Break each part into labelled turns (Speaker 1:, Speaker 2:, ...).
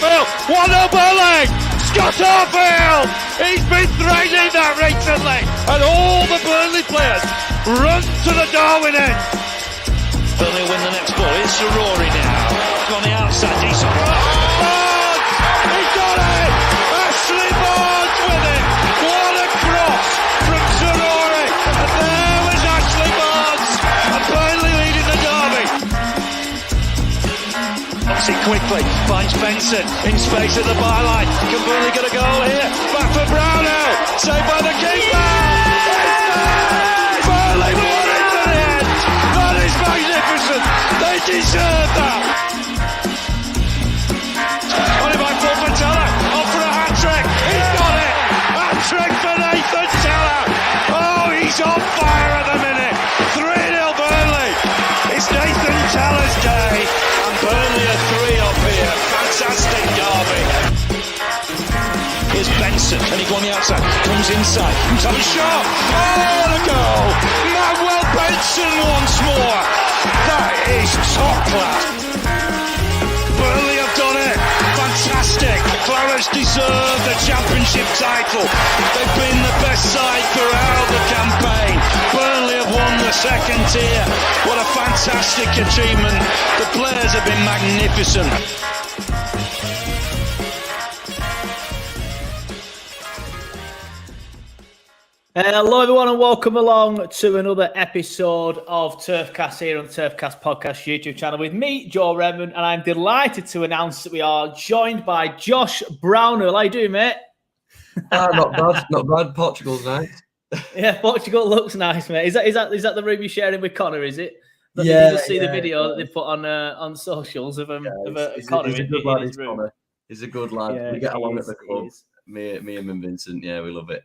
Speaker 1: Arfield, what a bullet! Scott Arfield! He's been threatening that recently, and all the Burnley players run to the Darwin end.
Speaker 2: Burnley win the next ball. It's Rory now. On the outside, decent.
Speaker 1: Barnes! He's got it! Ashley Barnes with it! What a cross from Rory! And there was Ashley Barnes! And Burnley leading the derby.
Speaker 2: Knocks it quickly. Finds Benson in space at the byline. Can Burnley get a goal here? Back for Brownell. Saved by the keeper.
Speaker 1: Burnley won it to the end! That is magnificent! They deserve that!
Speaker 2: On by Paul Patella. Off for a hat-trick.
Speaker 1: He's got it! Hat-trick for Nathan Teller! Oh, he's on fire at the minute! 3-0 Burnley! It's Nathan Teller's day, and Burnley are 3 up here. Fantastic derby!
Speaker 2: Here's Benson. Can he go on the outside? Comes inside. Top shot.
Speaker 1: Oh, the goal! Manuel Benson once more! That is top class! Burnley have done it! Fantastic! Clarets deserve the championship title. They've been the best side throughout the campaign. Burnley have won the second tier. What a fantastic achievement. The players have been magnificent.
Speaker 3: Hello everyone and welcome along to another episode of TurfCast here on the TurfCast podcast YouTube channel with me, Joe Redmond, and I'm delighted to announce that we are joined by Josh Brownell. How you doing, mate?
Speaker 4: Not bad, not bad. Portugal's nice.
Speaker 3: Yeah, Portugal looks nice, mate. Is that the room you're sharing with Connor, is it?
Speaker 4: Yeah,
Speaker 3: you just see the video that they put on socials of Connor
Speaker 4: he's a good lad,
Speaker 3: in his room.
Speaker 4: Connor. He's a good lad.
Speaker 3: Yeah,
Speaker 4: we get along at the club.
Speaker 3: Is.
Speaker 4: Me, him and Vincent, yeah, we love it.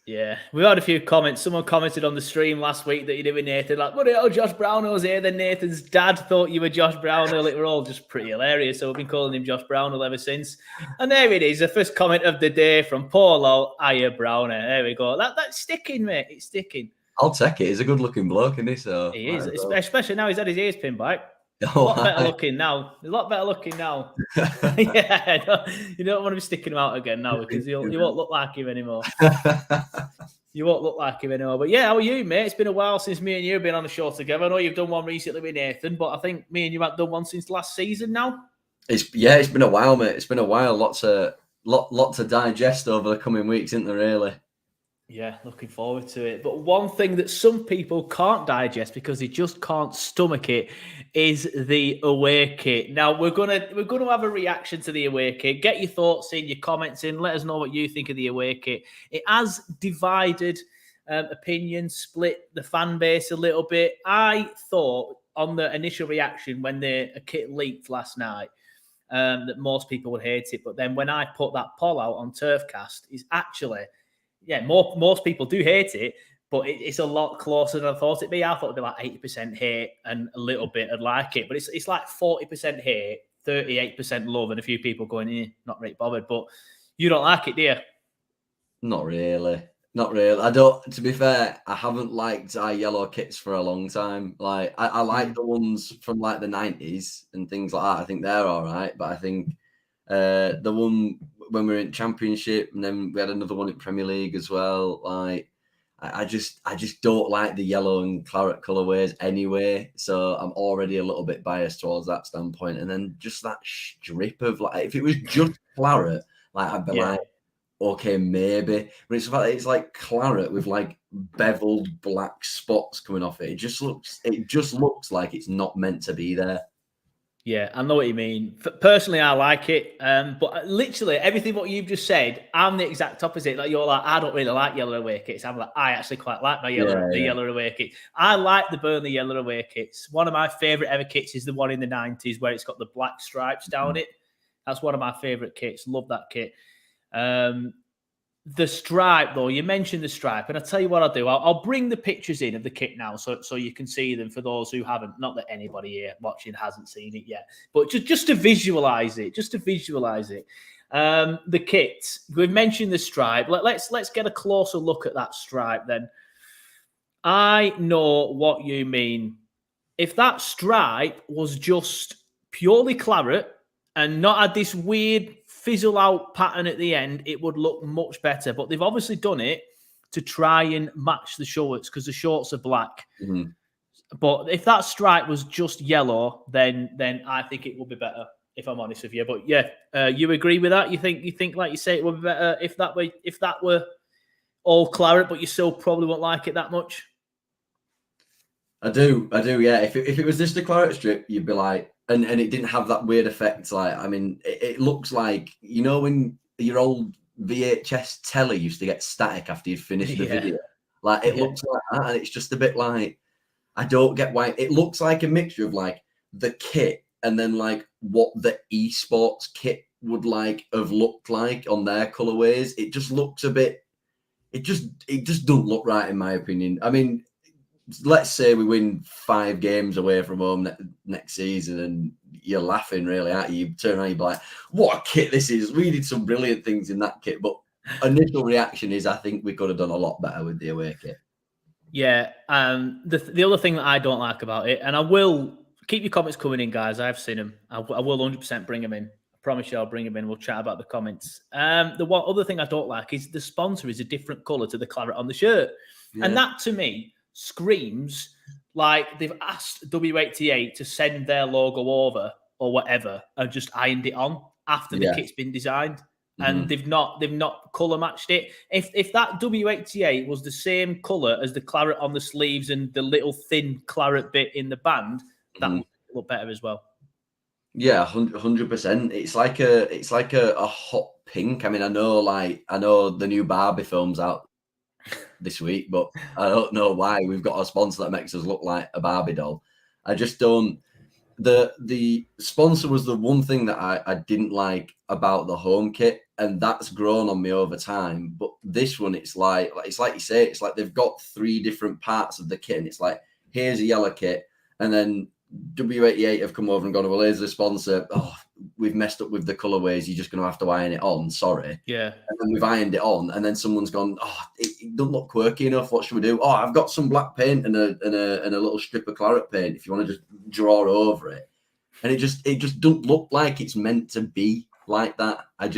Speaker 3: Yeah, we had a few comments. Someone commented on the stream last week that you did with Nathan, like, "What? Oh, Josh Brownell's here." Then Nathan's dad thought you were Josh Brownell. It were all just pretty hilarious. So we've been calling him Josh Brownell ever since. And there it is, the first comment of the day from Paulo Aya Browner. There we go. That's sticking, mate. It's sticking.
Speaker 4: I'll take it. He's a good-looking bloke, isn't he? So
Speaker 3: He is, especially now he's had his ears pinned back.
Speaker 4: A
Speaker 3: lot better looking now. A lot better looking now. Yeah, you don't want to be sticking him out again now because you won't look like him anymore. You won't look like him anymore. But yeah, how are you, mate? It's been a while since me and you have been on the show together. I know you've done one recently with Nathan, but I think me and you haven't done one since last season now.
Speaker 4: It's been a while, mate. It's been a while. Lot to digest over the coming weeks, isn't there, really?
Speaker 3: Yeah, looking forward to it. But one thing that some people can't digest because they just can't stomach it is the away kit. Now we're gonna have a reaction to the away kit. Get your thoughts in, your comments in. Let us know what you think of the away kit. It has divided opinion, split the fan base a little bit. I thought on the initial reaction when the kit leaked last night that most people would hate it. But then when I put that poll out on TurfCast, is actually most people do hate it, but it's a lot closer than I thought it'd be. I thought it'd be like 80% hate and a little bit would like it, but it's like 40% hate, 38% love, and a few people going, not really bothered. But you don't like it, do you?
Speaker 4: Not really. I don't. To be fair, I haven't liked our yellow kits for a long time. Like I like the ones from like the 90s and things like that. I think they're all right, but I think the one when we were in Championship and then we had another one in Premier League as well. Like I just don't like the yellow and claret colourways anyway. So I'm already a little bit biased towards that standpoint. And then just that strip of like, if it was just claret, like I'd be like, okay, maybe. But it's like claret with like beveled black spots coming off it. It just looks like it's not meant to be there.
Speaker 3: Yeah, I know what you mean. Personally, I like it, but literally everything what you've just said, I'm the exact opposite. Like you're like, I don't really like yellow away kits. I'm like, I actually quite like my yellow away kit. I like the Burnley yellow away kits. One of my favourite ever kits is the one in the 90s where it's got the black stripes down it. That's one of my favourite kits. Love that kit. The stripe, though, you mentioned the stripe, and I'll tell you what I'll do. I'll bring the pictures in of the kit now so you can see them for those who haven't. Not that anybody here watching hasn't seen it yet, but just to visualize it, the kit, we've mentioned the stripe. Let's get a closer look at that stripe then. I know what you mean. If that stripe was just purely claret and not had this weird fizzle out pattern at the end, it would look much better. But they've obviously done it to try and match the shorts because the shorts are black.
Speaker 4: Mm-hmm.
Speaker 3: But if that stripe was just yellow, then I think it would be better, if I'm honest with you. But yeah, you agree with that? You think like you say it would be better if that were all claret, but you still probably won't like it that much?
Speaker 4: I do, yeah. If it was just a claret strip, you'd be like, and it didn't have that weird effect. Like, I mean, it looks like, you know, when your old VHS telly used to get static after you'd finished the video. Like, it looks like that, and it's just a bit like, I don't get why. It looks like a mixture of like the kit and then like what the esports kit would like have looked like on their colorways. It just looks a bit. It just doesn't look right in my opinion. I mean, let's say we win 5 games away from home next season, and you're laughing really, aren't you? You turn around, you'd be like, "What a kit this is! We did some brilliant things in that kit." But initial reaction is, I think we could have done a lot better with the away kit.
Speaker 3: Yeah, the other thing that I don't like about it, and I will keep your comments coming in, guys. I've seen them. I will 100% bring them in. I promise you, I'll bring them in. We'll chat about the comments. The one other thing I don't like is the sponsor is a different colour to the claret on the shirt, and that to me screams like they've asked W88 to send their logo over or whatever and just ironed it on after the kit's been designed. And they've not colour matched it. If that W88 was the same colour as the claret on the sleeves and the little thin claret bit in the band, that would look better as well.
Speaker 4: Yeah, 100%. It's like a hot pink. I mean, I know the new Barbie film's out this week, but I don't know why we've got a sponsor that makes us look like a Barbie doll. I just don't. The sponsor was the one thing that I didn't like about the home kit, and that's grown on me over time. But this one, it's like you say, it's like they've got 3 different parts of the kit, and it's like, here's a yellow kit, and then W88 have come over and gone, well, here's the sponsor. Oh, we've messed up with the colorways. You're just going to have to iron it on. Sorry.
Speaker 3: Yeah.
Speaker 4: And then we've ironed it on, and then someone's gone, oh, it doesn't look quirky enough. What should we do? Oh, I've got some black paint and a little strip of claret paint if you want to just draw over it. And it just doesn't look like it's meant to be like that. I'm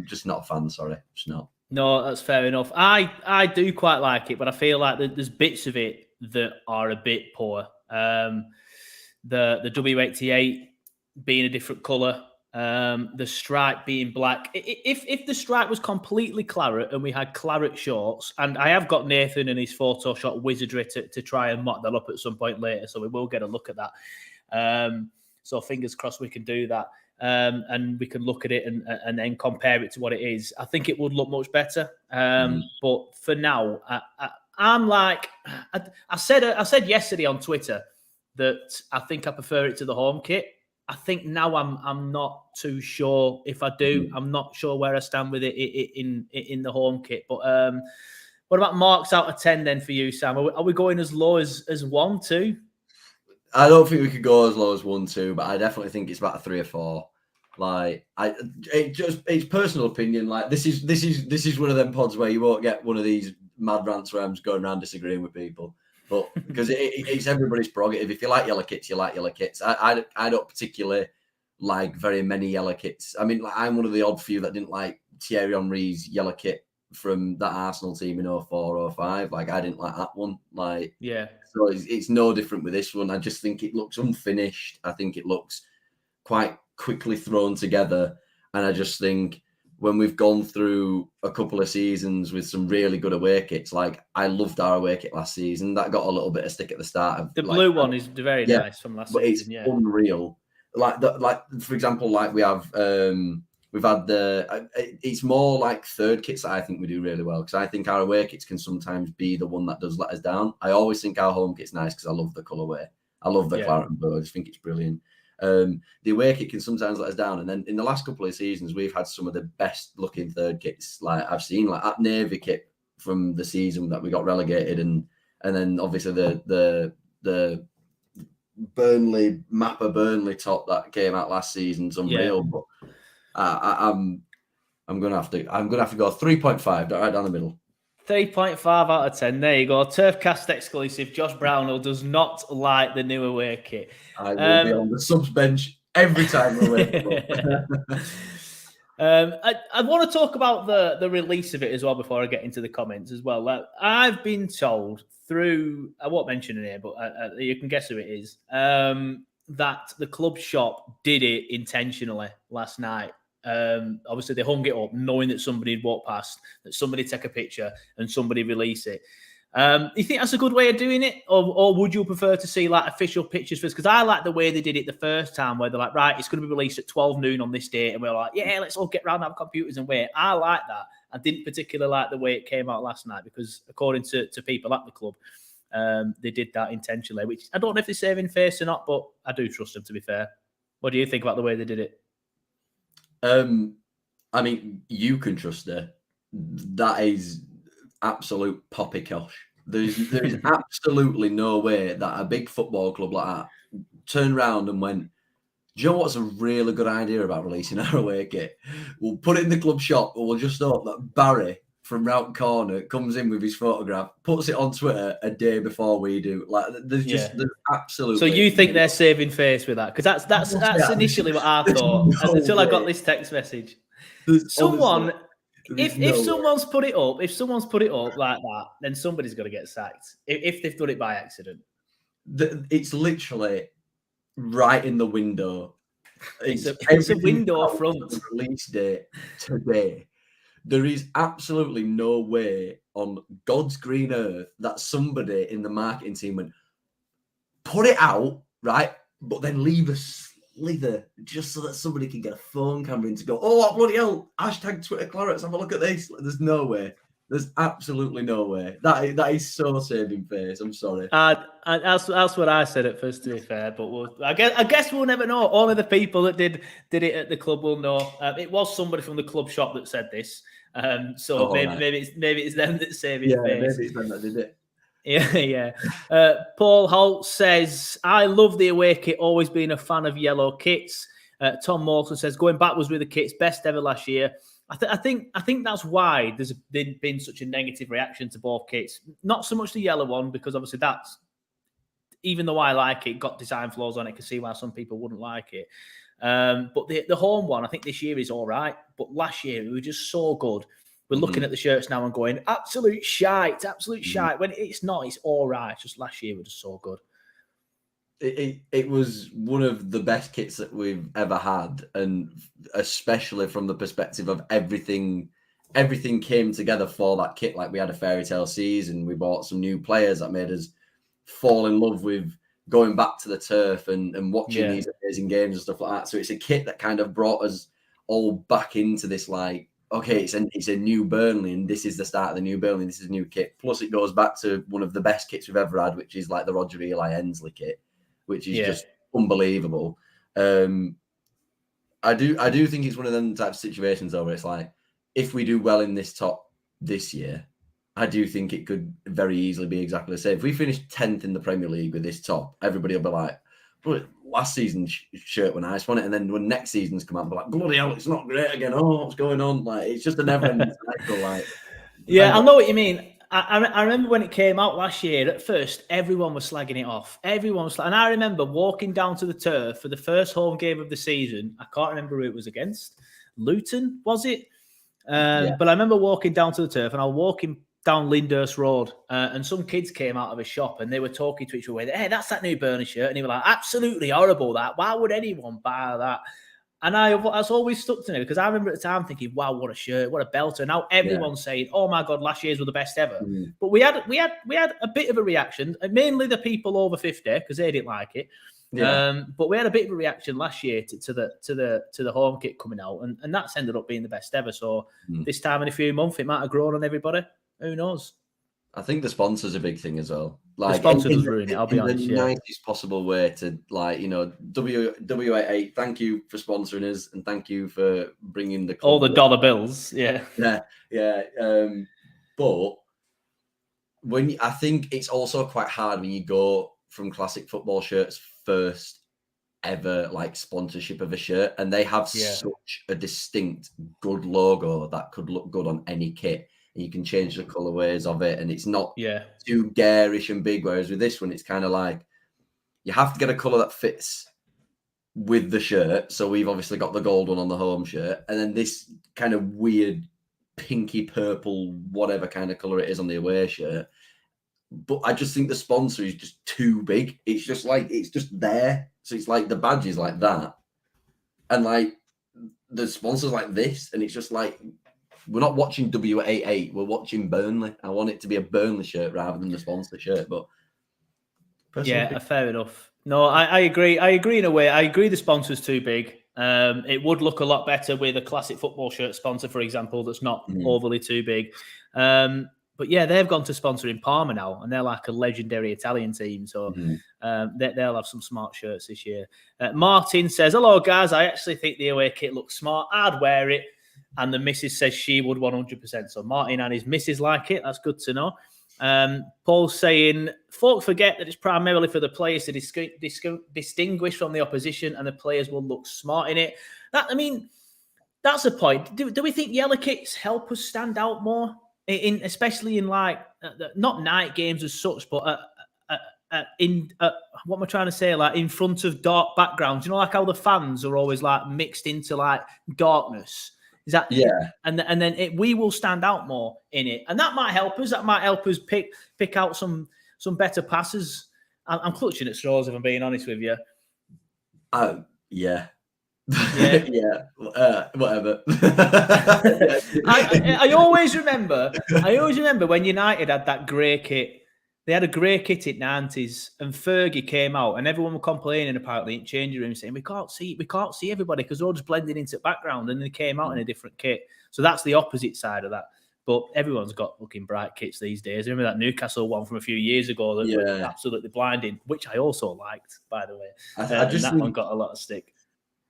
Speaker 4: just not a fan. Sorry, just not.
Speaker 3: No, that's fair enough. I do quite like it, but I feel like there's bits of it that are a bit poor. The W88 being a different colour, the stripe being black. If the stripe was completely claret and we had claret shorts, and I have got Nathan and his Photoshop wizardry to try and mock that up at some point later, so we will get a look at that. So fingers crossed we can do that, and we can look at it and then compare it to what it is. I think it would look much better. But for now, I'm like, I said yesterday on Twitter that I think I prefer it to the home kit. I think now I'm not too sure if I do. I'm not sure where I stand with it in the home kit. But what about marks out of 10 then for you, Sam? Are we going as low as 1, 2?
Speaker 4: I don't think we could go as low as 1, 2, but I definitely think it's about a 3 or 4. Like, it's personal opinion. Like, this is one of them pods where you won't get one of these mad rants where I'm just going around disagreeing with people. But because it's everybody's prerogative. If you like yellow kits, you like yellow kits. I don't particularly like very many yellow kits. I mean, like, I'm one of the odd few that didn't like Thierry Henry's yellow kit from that Arsenal team in 04-05. Like, I didn't like that one. Like,
Speaker 3: yeah.
Speaker 4: So it's no different with this one. I just think it looks unfinished. I think it looks quite quickly thrown together. And I just think when we've gone through a couple of seasons with some really good away kits, like I loved our away kit last season. That got a little bit of stick at the start. Of,
Speaker 3: the blue one is very nice from last season.
Speaker 4: It's unreal. Like for example, like we have, we've had it's more like third kits that I think we do really well, because I think our away kits can sometimes be the one that does let us down. I always think our home kit's nice because I love the colourway. I love the claret and blue. I just think it's brilliant. The away kit can sometimes let us down, and then in the last couple of seasons we've had some of the best looking third kits like I've seen, like that navy kit from the season that we got relegated, and then obviously the Burnley Burnley top that came out last season's unreal. But I'm gonna have to go 3.5 right down the middle.
Speaker 3: 3.5 out of 10. There you go. TurfCast exclusive. Josh Brownell does not like the new away kit.
Speaker 4: I will be on the subs bench. Every time we wake up.
Speaker 3: I want to talk about the release of it as well before I get into the comments as well. Like, I've been told through, I won't mention it here, but you can guess who it is, that the club shop did it intentionally last night. Obviously, they hung it up knowing that somebody had walked past, that somebody take a picture and somebody release it. You think that's a good way of doing it, or would you prefer to see like official pictures first? Because I like the way they did it the first time, where they're like, right, it's going to be released at 12 noon on this date, and we're like, yeah, let's all get round, have computers and wait. I like that. I didn't particularly like the way it came out last night because, according to people at the club, they did that intentionally. Which I don't know if they're saving face or not, but I do trust them. To be fair, what do you think about the way they did it?
Speaker 4: I mean, you can trust her. That is absolute poppycock. There's absolutely no way that a big football club like that turned around and went, do you know what's a really good idea about releasing our away kit? We'll put it in the club shop, and we'll just hope that Barry from round corner comes in with his photograph, puts it on Twitter a day before we do. Like, there's absolutely.
Speaker 3: So you think they're saving face with that? Because that's initially what I thought until I got this text message. Someone's put it up, if someone's put it up like that, then somebody's got to get sacked if they've done it by accident.
Speaker 4: It's literally right in the window.
Speaker 3: It's a window front.
Speaker 4: Release date today. There is absolutely no way on God's green earth that somebody in the marketing team went, put it out, right, but then leave a slither just so that somebody can get a phone camera in to go, oh, bloody hell, hashtag Twitter Clarets, have a look at this. There's no way. There's absolutely no way. That is so saving face. I'm sorry.
Speaker 3: That's what I said at first, to be fair. But I guess we'll never know. Only the people that did it at the club will know. It was somebody from the club shop that said this. Maybe it's them that's saving face.
Speaker 4: Maybe it's them that did it.
Speaker 3: Yeah. Paul Holt says, I love the away kit, always been a fan of yellow kits. Tom Morton says, going backwards with the kits, best ever last year. I think that's why there's been such a negative reaction to both kits. Not so much the yellow one, because obviously that's, even though I like it, got design flaws on it. I can see why some people wouldn't like it. But the home one, I think this year is all right. But last year, we were just so good. We're looking at the shirts now and going, absolute shite. When it's not, it's all right. Just last year, we're just so good.
Speaker 4: It was one of the best kits that we've ever had, and especially from the perspective of everything came together for that kit. Like, we had a fairy tale season, we bought some new players that made us fall in love with going back to the turf and watching these amazing games and stuff like that. So it's a kit that kind of brought us all back into this, like, okay, it's a new Burnley, and this is the start of the new Burnley. This is a new kit. Plus, it goes back to one of the best kits we've ever had, which is like the Roger Eli Hensley kit, which is just unbelievable. I do think it's one of them types of situations though, where it's like, if we do well in this top this year, I do think it could very easily be exactly the same. If we finish 10th in the Premier League with this top, everybody will be like, well, last season's shirt when I nice, wasn't it? And then when next season's come out, I'll be like, bloody hell, it's not great again. Oh, what's going on? Like, it's just a never-ending cycle. Like,
Speaker 3: I know what you mean. I remember when it came out last year, at first, everyone was slagging it off. And I remember walking down to the turf for the first home game of the season. I can't remember who it was against. Luton, was it? But I remember walking down to the turf, and I was walking down Lyndhurst Road, and some kids came out of a shop, and they were talking to each other. Hey, that's that new Burnley shirt. And they were like, absolutely horrible, that. Why would anyone buy that? And I was always stuck to it, because I remember at the time thinking, wow, what a shirt, what a belter. Now everyone's saying, oh my God, last year's were the best ever. But we had a bit of a reaction, mainly the people over 50, because they didn't like it. But we had a bit of a reaction last year to the home kit coming out, and that's ended up being the best ever. So this time in a few months, it might have grown on everybody. Who knows?
Speaker 4: I think the sponsor's a big thing as well. Like,
Speaker 3: the sponsor does ruin it, I'll be honest.
Speaker 4: In the nicest possible way to, like, you know, W88, thank you for sponsoring us, and thank you for bringing the
Speaker 3: all the dollar bills.
Speaker 4: But I think it's also quite hard when you go from classic football shirts first ever, like, sponsorship of a shirt, and they have such a distinct good logo that could look good on any kit. You can change the colorways of it, and it's not too garish and big. Whereas with this one, it's kind of like you have to get a color that fits with the shirt. So we've obviously got the gold one on the home shirt, and then this kind of weird pinky purple, whatever kind of color it is on the away shirt. But I just think the sponsor is just too big. It's just there. So it's like the badge is like that. And like the sponsor's like this. And it's just like, we're not watching W88. We're watching Burnley. I want it to be a Burnley shirt rather than the sponsor shirt. But
Speaker 3: fair enough. No, I agree. I agree in a way. I agree the sponsor's too big. It would look a lot better with a classic football shirt sponsor, for example, that's not overly too big. But yeah, they've gone to sponsoring Parma now, and they're like a legendary Italian team. So they'll have some smart shirts this year. Martin says, hello, guys. I actually think the away kit looks smart. I'd wear it. And the missus says she would 100%. So Martin and his missus like it. That's good to know. Paul's saying, folk forget that it's primarily for the players to distinguish from the opposition, and the players will look smart in it. That's a point. Do we think yellow kits help us stand out more? Especially in like not night games as such, but what am I trying to say? Like in front of dark backgrounds, you know, like how the fans are always like mixed into like darkness. Is that And then we will stand out more in it, and that might help us. That might help us pick out some better passes. I'm clutching at straws if I'm being honest with you.
Speaker 4: Whatever.
Speaker 3: I always remember when United had that grey kit. They had a grey kit in the 90s, and Fergie came out, and everyone were complaining apparently in changing rooms, saying we can't see everybody because they're all just blending into the background, and they came out in a different kit. So that's the opposite side of that. But everyone's got looking bright kits these days. I remember that Newcastle one from a few years ago that was absolutely blinding, which I also liked, by the way. One got a lot of stick.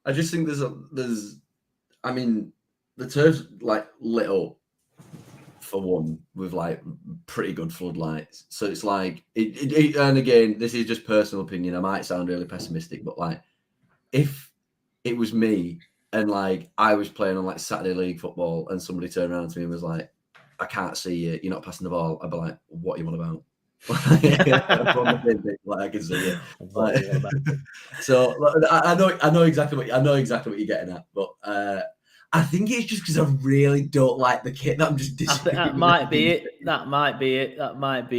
Speaker 4: I just think the turf's like lit up for one with like pretty good floodlights. So it's like it and again, this is just personal opinion. I might sound really pessimistic, but like if it was me and like I was playing on like Saturday League football and somebody turned around to me and was like, I can't see you, you're not passing the ball, I'd be like, what are you on about? Like I can see it. Like, so I know exactly what you're getting at, but I think it's just because I really don't like the kit that I'm just disagreeing.
Speaker 3: That might be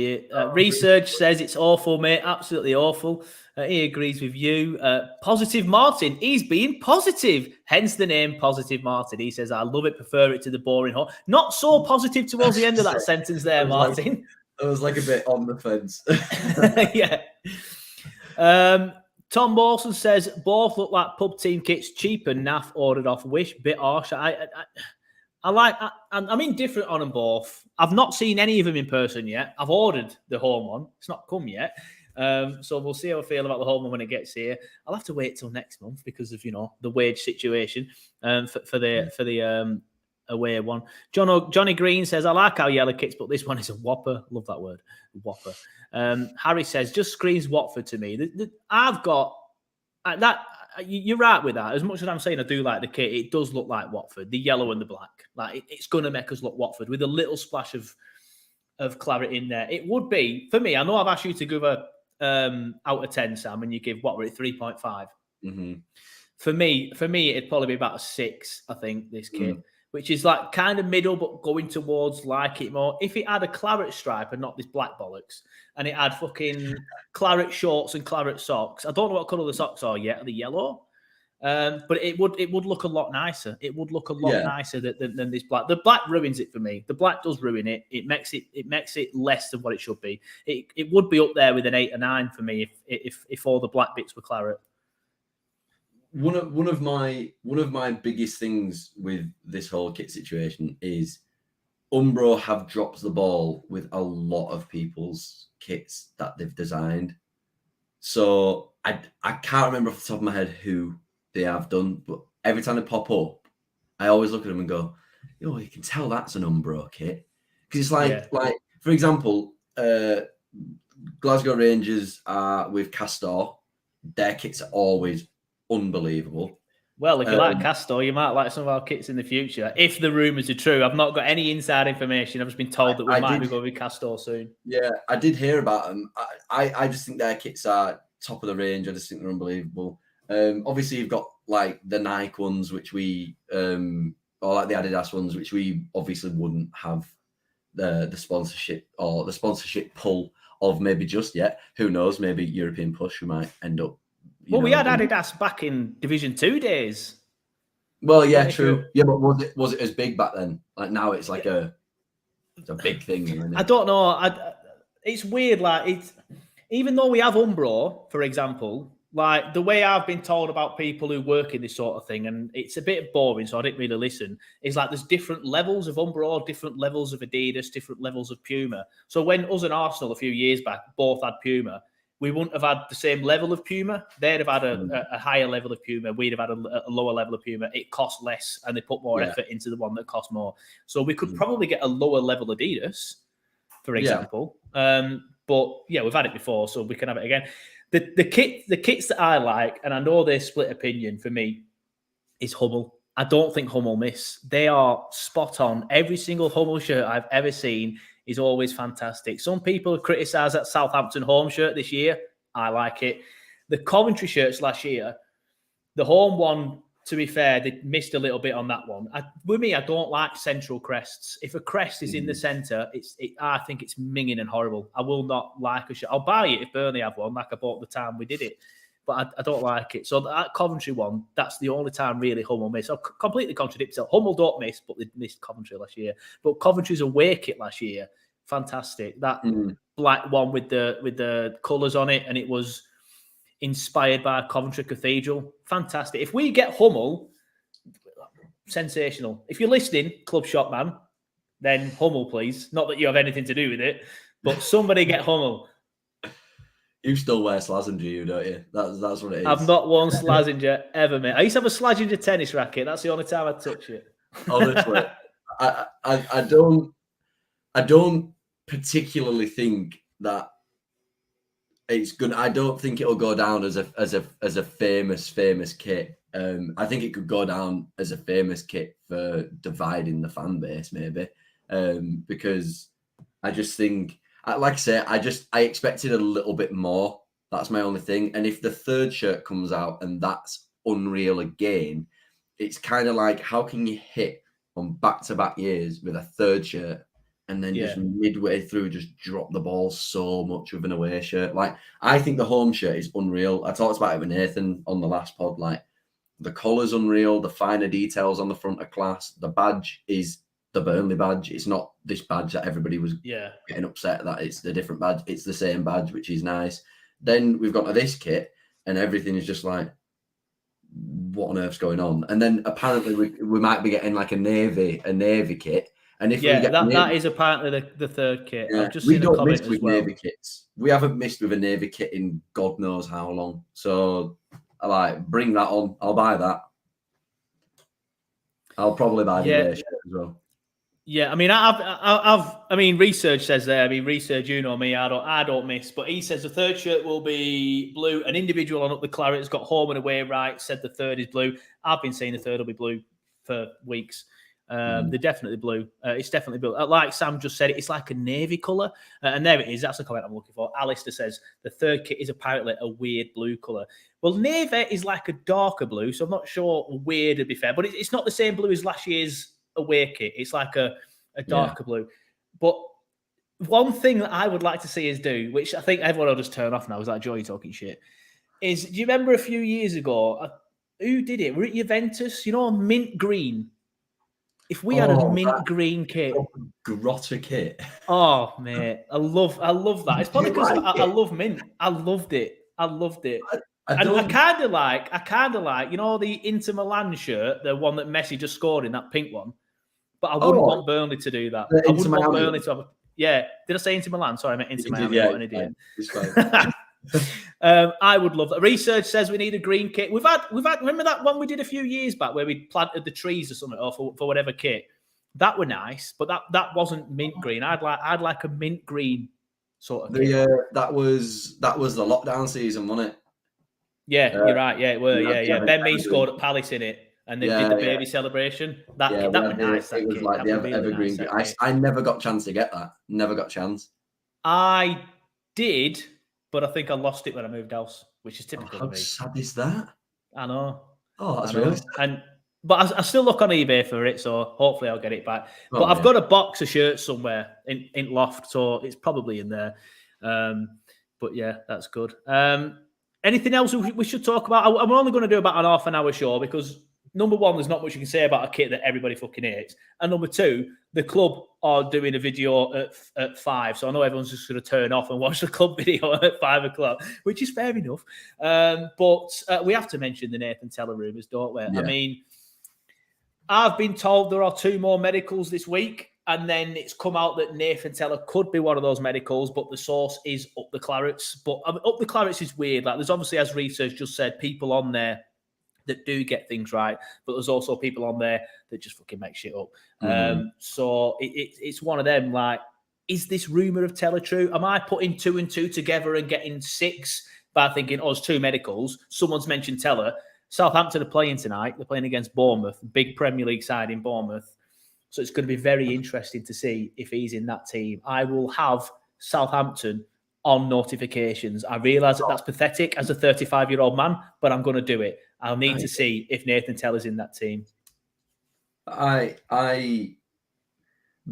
Speaker 3: it. Research says it's awful, mate. Absolutely awful. He agrees with you. Positive Martin. He's being positive. Hence the name Positive Martin. He says, I love it, prefer it to the boring hole. Not so positive towards the end of that sentence there, Martin.
Speaker 4: I was like a bit on the fence.
Speaker 3: Yeah. Tom Mawson says, both look like pub team kits, cheap and naff, ordered off Wish, bit harsh. I'm indifferent on them both. I've not seen any of them in person yet. I've ordered the home one. It's not come yet. So we'll see how I feel about the home one when it gets here. I'll have to wait till next month because of, the wage situation for the away one. Johnny Green says, I like our yellow kits, but this one is a whopper. Love that word, whopper. Harry says, just screams Watford to me. I've got that. You're right with that. As much as I'm saying I do like the kit, it does look like Watford, the yellow and the black. Like it's going to make us look Watford with a little splash of claret in there. It would be, for me, I know I've asked you to give a out of 10, Sam, and you give Watford 3.5.
Speaker 4: Mm-hmm.
Speaker 3: For me, it'd probably be about a 6, I think, this kit. Which is like kind of middle, but going towards like it more. If it had a claret stripe and not this black bollocks, and it had fucking claret shorts and claret socks, I don't know what colour the socks are yet. Are they yellow? But it would look a lot nicer. It would look a lot nicer than this black. The black ruins it for me. The black does ruin it. It makes it less than what it should be. It would be up there with an 8 or 9 for me if all the black bits were claret.
Speaker 4: One of my biggest things with this whole kit situation is Umbro have dropped the ball with a lot of people's kits that they've designed. So I can't remember off the top of my head who they have done, but every time they pop up, I always look at them and go, you can tell that's an Umbro kit. Because it's like for example, Glasgow Rangers with Castor, their kits are always unbelievable.
Speaker 3: Well, if you like Castor, you might like some of our kits in the future. If the rumours are true, I've not got any inside information. I've just been told that we might be going with Castor soon.
Speaker 4: Yeah, I did hear about them. I just think their kits are top of the range. I just think they're unbelievable. Obviously, you've got like the Nike ones, which we or like the Adidas ones, which we obviously wouldn't have the sponsorship or the sponsorship pull of maybe just yet. Who knows? Maybe European push, we might end up.
Speaker 3: We had Adidas back in Division 2 days.
Speaker 4: Well, yeah, true. Yeah, but was it as big back then? Like now, it's like it's a big thing. Isn't it?
Speaker 3: I don't know. It's weird. Like even though we have Umbro, for example, like the way I've been told about people who work in this sort of thing, and it's a bit boring, so I didn't really listen, is like there's different levels of Umbro, different levels of Adidas, different levels of Puma. So when us and Arsenal a few years back both had Puma, we wouldn't have had the same level of Puma. They'd have had a higher level of Puma. We'd have had a lower level of Puma. It cost less, and they put more effort into the one that cost more. So we could probably get a lower level Adidas, for example. But yeah, we've had it before, so we can have it again. The kits that I like, and I know they split opinion for me, is Hummel. I don't think Hummel miss. They are spot on. Every single Hummel shirt I've ever seen is always fantastic. Some people criticise that Southampton home shirt this year. I like it. The Coventry shirts last year, the home one, to be fair, they missed a little bit on that one. With me, I don't like central crests. If a crest is in the centre, I think it's minging and horrible. I will not like a shirt. I'll buy it if Burnley have one, like I bought the time we did it. But I don't like it. So that Coventry one, that's the only time really Hummel missed. So completely contradicts it. Hummel don't miss, but they missed Coventry last year. But Coventry's away kit last year, fantastic. That black one with the colours on it, and it was inspired by Coventry Cathedral. Fantastic. If we get Hummel, sensational. If you're listening, Club Shop Man, then Hummel, please. Not that you have anything to do with it, but somebody get Hummel.
Speaker 4: You still wear Slazenger, you don't you? That's what it is.
Speaker 3: I've not worn Slazenger ever, mate. I used to have a Slazenger tennis racket. That's the only time I'd touch it.
Speaker 4: Honestly, I don't particularly think that it's good. I don't think it'll go down as a famous kit. I think it could go down as a famous kit for dividing the fan base, maybe, because I just think. Like I say, I expected a little bit more. That's my only thing. And if the third shirt comes out and that's unreal again, it's kind of like, how can you hit on back-to-back years with a third shirt and then just midway through just drop the ball so much with an away shirt? Like, I think the home shirt is unreal. I talked about it with Nathan on the last pod. Like, the colour's unreal. The finer details on the front are class. The badge is the Burnley badge. It's not this badge that everybody was getting upset that it's the different badge. It's the same badge, which is nice. Then we've got to this kit and everything is just like, what on earth's going on? And then apparently we might be getting like a navy kit. And if we get
Speaker 3: that is apparently the third kit.
Speaker 4: Yeah,
Speaker 3: I've just
Speaker 4: we
Speaker 3: seen
Speaker 4: don't
Speaker 3: a comment
Speaker 4: miss with
Speaker 3: as well.
Speaker 4: navy kits. We haven't missed with a navy kit in God knows how long. So I like, bring that on. I'll buy that. I'll probably buy the away shirt as well.
Speaker 3: Yeah, I mean, I mean, research says there. I mean, research, you know me, I don't miss. But he says the third shirt will be blue. An individual on Up the Claret has got home and away right. Said the third is blue. I've been saying the third will be blue for weeks. They're definitely blue. It's definitely blue. Like Sam just said, it's like a navy colour. And there it is. That's the comment I'm looking for. Alistair says the third kit is apparently a weird blue colour. Well, navy is like a darker blue, so I'm not sure weird to be fair. But it's not the same blue as last year's away kit. It's like a darker blue. But one thing that I would like to see us do, which I think everyone will just turn off now, is like, Joe, you're talking shit, is, do you remember a few years ago, who did it? Were it Juventus? You know, mint green. If we had a mint green kit.
Speaker 4: Grotta kit.
Speaker 3: Oh, mate. I love that. It's probably because I love mint. I loved it. I kind of like, you know, the Inter Milan shirt, the one that Messi just scored in, that pink one. But I wouldn't want Burnley to do that. I wouldn't want Burnley to have did I say Inter Milan? Sorry, I meant Inter Miami.
Speaker 4: Yeah,
Speaker 3: an idiot.
Speaker 4: Fine.
Speaker 3: I would love that. Research says we need a green kit. We've had. Remember that one we did a few years back where we planted the trees or something, or for whatever kit. That were nice, but that wasn't mint green. I'd like a mint green sort of kit.
Speaker 4: That was the lockdown season, wasn't it?
Speaker 3: Yeah, you're right. Yeah, it were. Yeah. Ben Mee scored at Palace in it, and they did the baby celebration. That was nice.
Speaker 4: It was like the evergreen. Nice, I never got a chance to get that. Never got a chance.
Speaker 3: I did, but I think I lost it when I moved house, which is typical of me.
Speaker 4: How sad is that?
Speaker 3: I know.
Speaker 4: Oh, that's
Speaker 3: I know.
Speaker 4: really sad.
Speaker 3: But I still look on eBay for it, so hopefully I'll get it back. But
Speaker 4: Oh,
Speaker 3: I've
Speaker 4: yeah.
Speaker 3: got a box of shirts somewhere in Loft, so it's probably in there. But yeah, that's good. Anything else we should talk about? I'm only going to do about an half an hour show because number one, there's not much you can say about a kit that everybody fucking hates, and number two, the club are doing a video at 5, so I know everyone's just going to turn off and watch the club video at 5 o'clock, which is fair enough. But we have to mention the Nathan Teller rumours, don't we?
Speaker 4: Yeah.
Speaker 3: I mean, I've been told there are 2 more medicals this week, and then it's come out that Nathan Teller could be one of those medicals, but the source is Up the Clarets. But Up the Clarets is weird. Like, there's obviously, as research just said, people on there that do get things right, but there's also people on there that just fucking make shit up. So it's one of them. Like, is this rumor of Teller true? Am I putting 2 and 2 together and getting 6 by thinking, oh, it's 2 medicals? Someone's mentioned Teller. Southampton are playing tonight. They're playing against Bournemouth, big Premier League side in Bournemouth. So it's going to be very interesting to see if he's in that team. I will have Southampton on notifications. I realise that that's pathetic as a 35-year-old man, but I'm going to do it. I'll need to see if Nathan Teller's in that team.
Speaker 4: I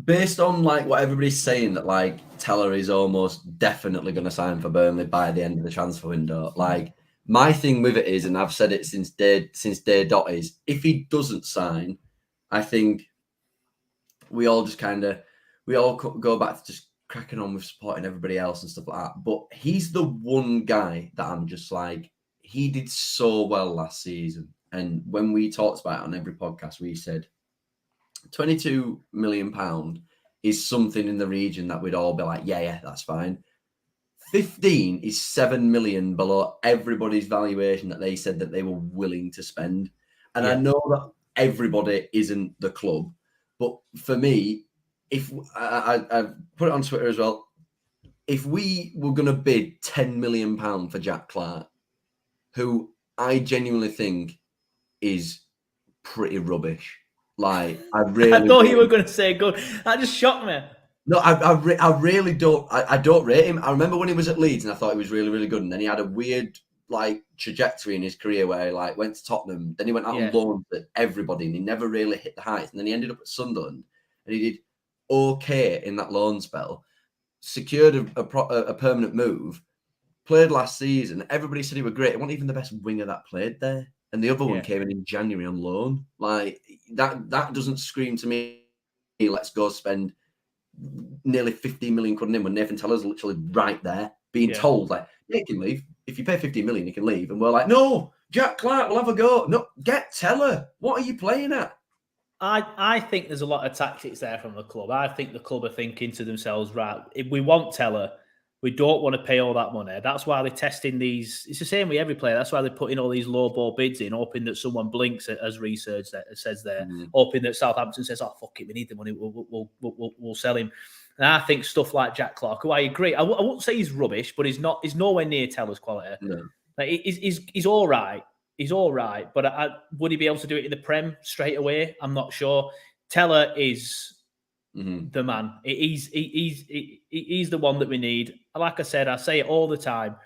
Speaker 4: based on like what everybody's saying that like Teller is almost definitely going to sign for Burnley by the end of the transfer window. Like, my thing with it is, and I've said it since day dot, is if he doesn't sign, I think we all go back to just cracking on with supporting everybody else and stuff like that. But he's the one guy that I'm just like, he did so well last season. And when we talked about it on every podcast, we said £22 million is something in the region that we'd all be like, yeah, that's fine. 15 is 7 million below everybody's valuation that they said that they were willing to spend. And I know that everybody isn't the club, but for me, if I put it on Twitter as well, if we were going to bid £10 million for Jack Clark, who I genuinely think is pretty rubbish. Like, I really
Speaker 3: I thought you were going to say good. That just shocked me.
Speaker 4: No, I really don't. I don't rate him. I remember when he was at Leeds and I thought he was really, really good. And then he had a weird like trajectory in his career where he like went to Tottenham. Then he went out on loan to everybody and he never really hit the heights. And then he ended up at Sunderland and he did okay in that loan spell. Secured a permanent move. Played last season. Everybody said he was great. He wasn't even the best winger that played there. And the other one came in January on loan. Like, that doesn't scream to me, let's go spend nearly 15 million quid on him when Nathan Teller's literally right there being told, like, he can leave. If you pay 15 million, he can leave. And we're like, no, Jack Clark will have a go. No, get Teller. What are you playing at?
Speaker 3: I think there's a lot of tactics there from the club. I think the club are thinking to themselves, right, if we want Teller, we don't want to pay all that money. That's why they're testing these. It's the same with every player. That's why they're putting all these low ball bids in, hoping that someone blinks, as research says there, hoping that Southampton says, oh, fuck it, we need the money, we'll sell him. And I think stuff like Jack Clark, who I agree, I wouldn't say he's rubbish, but he's nowhere near Teller's quality. No. Like, he's all right. He's all right. But would he be able to do it in the Prem straight away? I'm not sure. Teller is the man. He's the one that we need. Like I said, I say it all the time.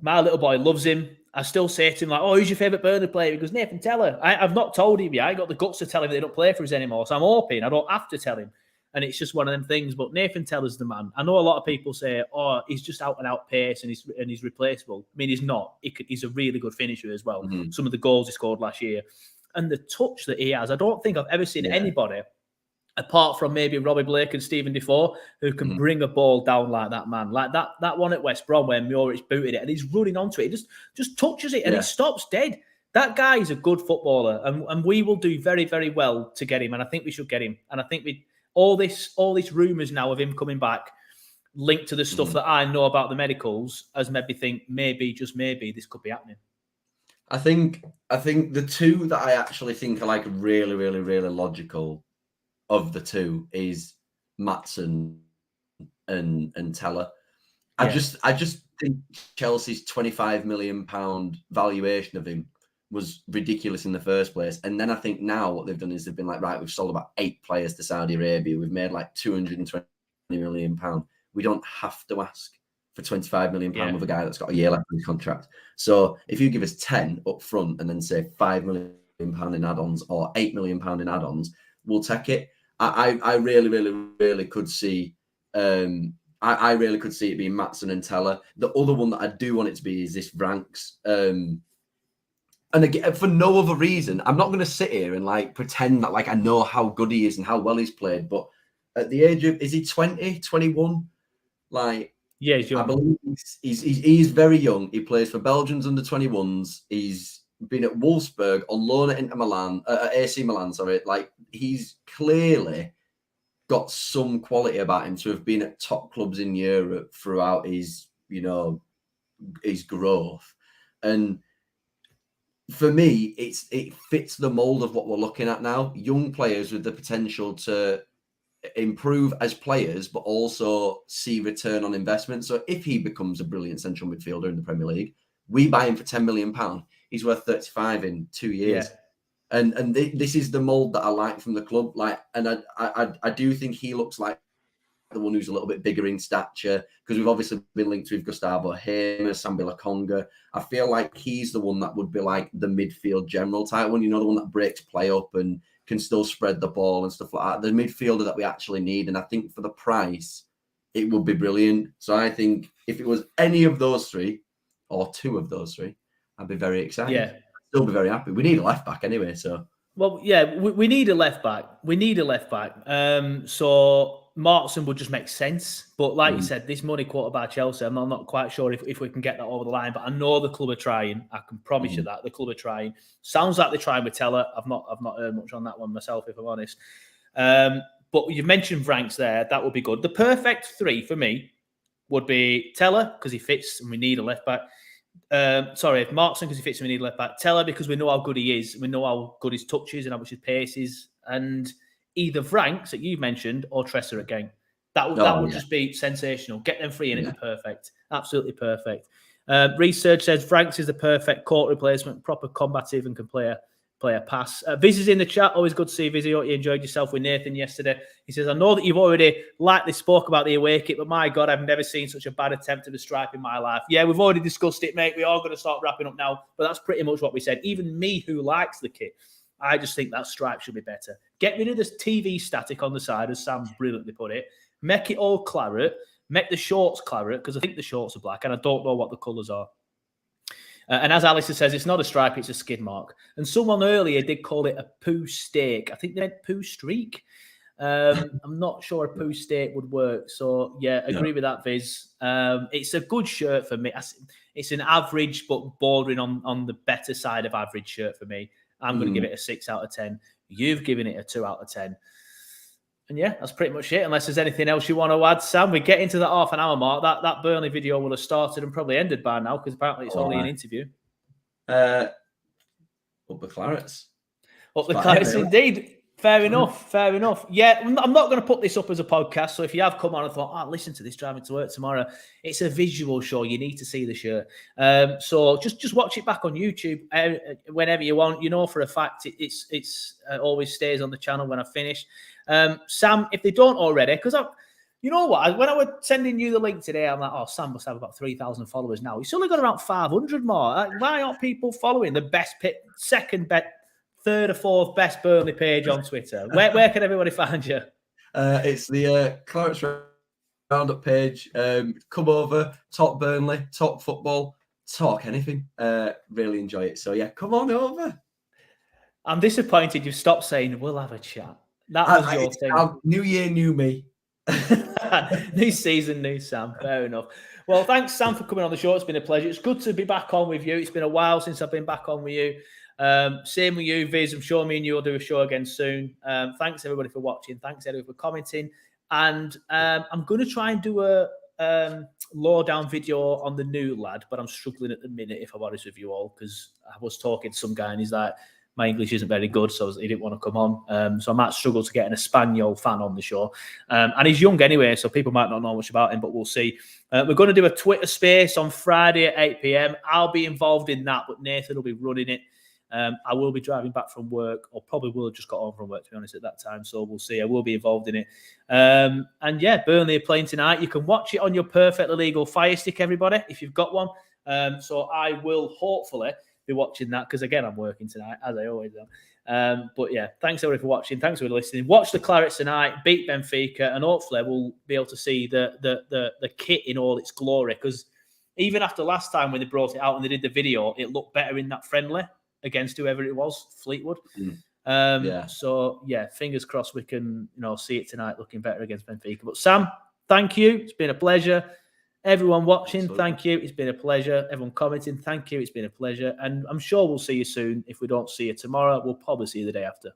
Speaker 3: My little boy loves him. I still say to him, like, oh, who's your favourite Burnley player? He goes, Nathan Teller. I've not told him yet. I ain't got the guts to tell him they don't play for us anymore. So I'm hoping I don't have to tell him. And it's just one of them things. But Nathan Teller's the man. I know a lot of people say, oh, he's just out and out pace and he's replaceable. I mean, he's not. He's a really good finisher as well. Some of the goals he scored last year. And the touch that he has, I don't think I've ever seen anybody, apart from maybe Robbie Blake and Stephen Defoe, who can bring a ball down like that, man. Like that one at West Brom where Muric booted it and he's running onto it. He just touches it and it stops dead. That guy is a good footballer and we will do very, very well to get him. And I think we should get him. And I think all these rumours now of him coming back linked to the stuff that I know about the medicals as maybe think just maybe this could be happening.
Speaker 4: I think the two that I actually think are like really, really, really logical of the two is Maatsen and Teller. I just think Chelsea's £25 million valuation of him was ridiculous in the first place. And then I think now what they've done is they've been like, right, we've sold about 8 players to Saudi Arabia. We've made like £220 million. We don't have to ask for £25 million
Speaker 3: Yeah.
Speaker 4: with a guy that's got a year left in his contract. So if you give us 10 up front and then say £5 million in add-ons or £8 million in add-ons, we'll take it. I really could see. I really could see it being Maatsen and Teller. The other one that I do want it to be is this Vranks. And again, for no other reason, I'm not going to sit here and like pretend that like I know how good he is and how well he's played. But at the age of, is he 20, 21? Like,
Speaker 3: yeah, he's young.
Speaker 4: I believe he's very young. He plays for Belgium's under 21s. He's been at Wolfsburg on loan at Inter Milan, AC Milan. Sorry, like he's clearly got some quality about him to have been at top clubs in Europe throughout his, his growth. And for me, it fits the mold of what we're looking at now. Young players with the potential to improve as players, but also see return on investment. So if he becomes a brilliant central midfielder in the Premier League, we buy him for £10 million. He's worth 35 in 2 years.
Speaker 3: Yeah.
Speaker 4: And this is the mold that I like from the club. Like, and I do think he looks like the one who's a little bit bigger in stature, because we've obviously been linked with Gustavo Hamer, Sambi Lokonga. I feel like he's the one that would be like the midfield general type one, the one that breaks play up and can still spread the ball and stuff like that. The midfielder that we actually need. And I think for the price, it would be brilliant. So I think if it was any of those three or two of those three, I'd be very excited.
Speaker 3: Yeah.
Speaker 4: Still be very happy. We need a left back anyway, so.
Speaker 3: Well, yeah, we need a left back. So Martson would just make sense. But like you said, this money quoted by Chelsea, I'm not quite sure if we can get that over the line. But I know the club are trying. I can promise you that the club are trying. Sounds like they're trying with Teller. I've not heard much on that one myself, if I'm honest. But you've mentioned Vranks there. That would be good. The perfect three for me would be Teller, because he fits and we need a left back. If Martson, because he fits and we need a left back. Teller, because we know how good he is. We know how good his touch is and how much his pace is. And either Vranks, that you've mentioned, or Tressa again. That would just be sensational. Get them free and it'd be perfect. Absolutely perfect. Research says Vranks is the perfect court replacement, proper combative and can play a pass. Viz is in the chat. Always good to see Viz. You enjoyed yourself with Nathan yesterday. He says, I know that you've already lightly spoke about the away kit, but my God, I've never seen such a bad attempt at a stripe in my life. Yeah, we've already discussed it, mate. We are going to start wrapping up now, but that's pretty much what we said. Even me, who likes the kit, I just think that stripe should be better. Get rid of this TV static on the side, as Sam brilliantly put it. Make it all claret. Make the shorts claret, because I think the shorts are black, and I don't know what the colours are. And as Alistair says, it's not a stripe, it's a skid mark. And someone earlier did call it a poo steak. I think they meant poo streak. I'm not sure a poo steak would work. So, yeah, agree with that, Viz. It's a good shirt for me. It's an average, but bordering on the better side of average shirt for me. I'm going to give it a 6 out of 10. You've given it a 2 out of 10. And yeah, that's pretty much it. Unless there's anything else you want to add, Sam. We get into that half an hour mark. That Burnley video will have started and probably ended by now, because apparently it's only an interview.
Speaker 4: Up the clarets.
Speaker 3: Up the clarets, indeed. Fair enough. Yeah, I'm not going to put this up as a podcast. So if you have come on and thought, listen to this driving to work tomorrow, it's a visual show. You need to see the shirt. So just watch it back on YouTube whenever you want. For a fact, it's always stays on the channel when I finish. Sam, if they don't already, because you know what? When I was sending you the link today, I'm like, Sam must have about 3,000 followers now. He's only got around 500 more. Why aren't people following the best second best, third or fourth best Burnley page on Twitter? Where can everybody find you?
Speaker 4: It's the Clarets Roundup page. Come over, talk Burnley, talk football, talk anything. Really enjoy it. So yeah, come on over.
Speaker 3: I'm disappointed you've stopped saying we'll have a chat. That was your thing.
Speaker 4: New year, new me.
Speaker 3: New season, new Sam. Fair enough. Well, thanks, Sam, for coming on the show. It's been a pleasure. It's good to be back on with you. It's been a while since I've been back on with you. Same with you, Viz. I'm sure me and you will do a show again soon. Thanks, everybody, for watching. Thanks, everybody, for commenting. And I'm going to try and do a low-down video on the new lad, but I'm struggling at the minute, if I'm honest with you all, because I was talking to some guy and he's like, my English isn't very good, so he didn't want to come on. So I might struggle to get an Espanol fan on the show. And he's young anyway, so people might not know much about him, but we'll see. We're going to do a Twitter space on Friday at 8 p.m. I'll be involved in that, but Nathan will be running it. I will be driving back from work, or probably will have just got home from work, to be honest, at that time. So we'll see. I will be involved in it. And yeah, Burnley are playing tonight. You can watch it on your perfectly legal Fire Stick, everybody, if you've got one. So I will hopefully be watching that because, again, I'm working tonight, as I always am. But yeah, thanks everybody for watching. Thanks for listening. Watch the Clarets tonight, beat Benfica, and hopefully we'll be able to see the kit in all its glory. Because even after last time when they brought it out and they did the video, it looked better in that friendly against whoever it was, Fleetwood. So yeah, fingers crossed we can see it tonight looking better against Benfica. But Sam, thank you. It's been a pleasure. Everyone watching, thank you. It's been a pleasure. Everyone commenting, thank you. It's been a pleasure. And I'm sure we'll see you soon. If we don't see you tomorrow, we'll probably see you the day after.